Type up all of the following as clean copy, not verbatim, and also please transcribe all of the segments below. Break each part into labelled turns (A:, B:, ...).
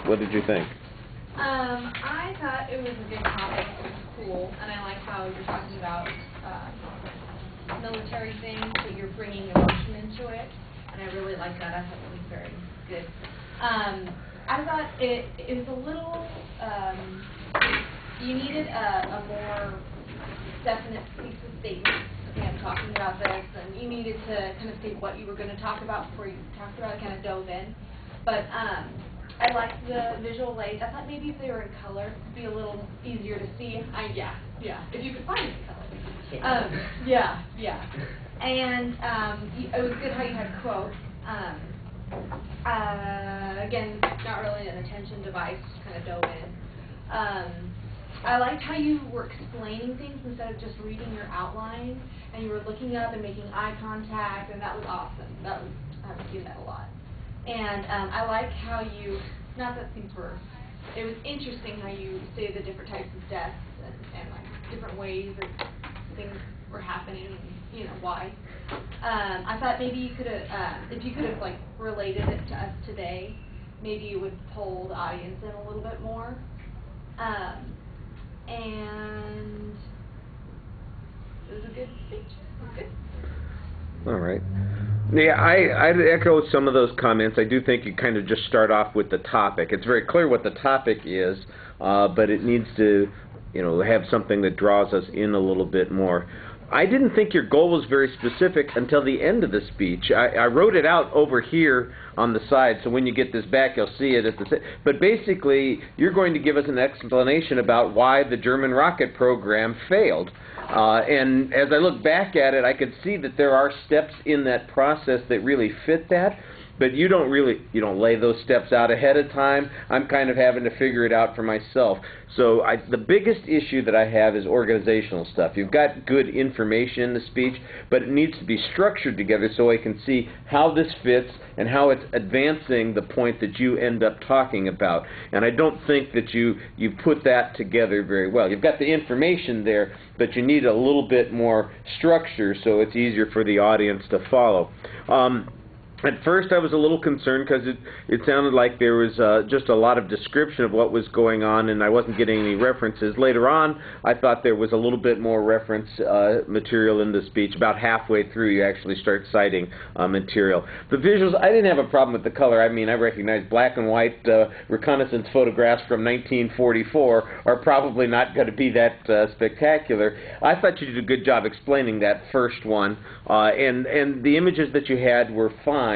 A: What did you think?
B: I thought it was a good topic. It was cool, and I like how you're talking about military things, but you're bringing emotion into it, and I really like that. I thought it was very good. I thought it was a little, you needed a more definite piece of statement. Okay, I'm talking about this, and you needed to kind of say what you were going to talk about before you talked about it, kind of dove in. But I liked the visual aids. I thought maybe if they were in color, it'd be a little easier to see. Yeah, if you could find it in color. Yeah. And it was good how you had quotes. Again, not really an attention device, just kind of dove in. I liked how you were explaining things instead of just reading your outline, and you were looking up and making eye contact, and that was awesome. I haven't seen that a lot. And I like how you, not that things were, it was interesting how you say the different types of deaths and like different ways that things were happening and, you know, why. I thought maybe you could have, if you could have like related it to us today, maybe you would pull the audience in a little bit more. And it was a good speech. It was good.
A: All right. Yeah, I'd echo some of those comments. I do think you kind of just start off with the topic. It's very clear what the topic is, but it needs to, you know, have something that draws us in a little bit more. I didn't think your goal was very specific until the end of the speech. I wrote it out over here on the side, so when you get this back, you'll see it at the. But basically, you're going to give us an explanation about why the German rocket program failed. And as I look back at it, I could see that there are steps in that process that really fit that. But you don't lay those steps out ahead of time. I'm kind of having to figure it out for myself. So the biggest issue that I have is organizational stuff. You've got good information in the speech, but it needs to be structured together so I can see how this fits and how it's advancing the point that you end up talking about. And I don't think that you put that together very well. You've got the information there, but you need a little bit more structure so it's easier for the audience to follow. At first I was a little concerned because it sounded like there was just a lot of description of what was going on and I wasn't getting any references. Later on I thought there was a little bit more reference material in the speech. About halfway through you actually start citing material. The visuals, I didn't have a problem with the color. I mean, I recognize black and white reconnaissance photographs from 1944 are probably not going to be that spectacular. I thought you did a good job explaining that first one, and the images that you had were fine.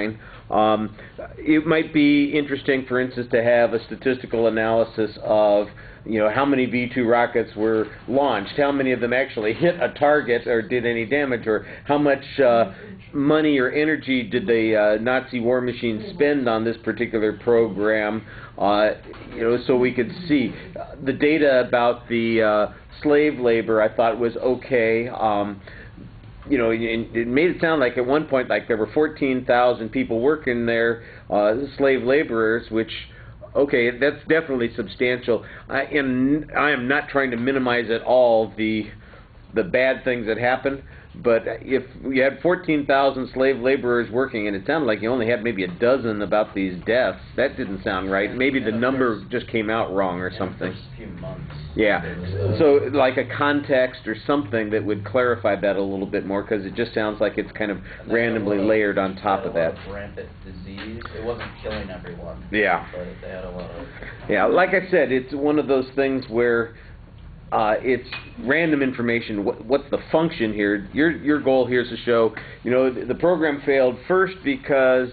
A: It might be interesting, for instance, to have a statistical analysis of, you know, how many V-2 rockets were launched, how many of them actually hit a target or did any damage, or how much money or energy did the Nazi war machine spend on this particular program, you know, so we could see. The data about the slave labor I thought was okay. You know, it made it sound like at one point like there were 14,000 people working there, slave laborers, which, okay, that's definitely substantial. I am not trying to minimize at all the bad things that happened, but if you had 14,000 slave laborers working and it sounded like you only had maybe a dozen about these deaths, that didn't sound right. Maybe the number just came out wrong or something.
C: The first few months.
A: Yeah, so like a context or something that would clarify that a little bit more, because it just sounds like it's kind of randomly layered on top of that.
C: Rampant disease. It wasn't killing everyone.
A: Yeah.
C: But they had a lot of.
A: Yeah, like I said, it's one of those things where it's random information. What's the function here? Your goal here is to show, you know, the program failed first because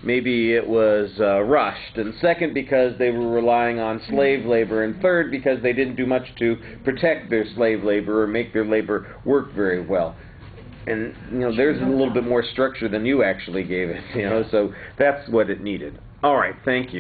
A: maybe it was rushed, and second because they were relying on slave labor, and third because they didn't do much to protect their slave labor or make their labor work very well. And, you know, there's a little bit more structure than you actually gave it, you know, so that's what it needed. All right, thank you.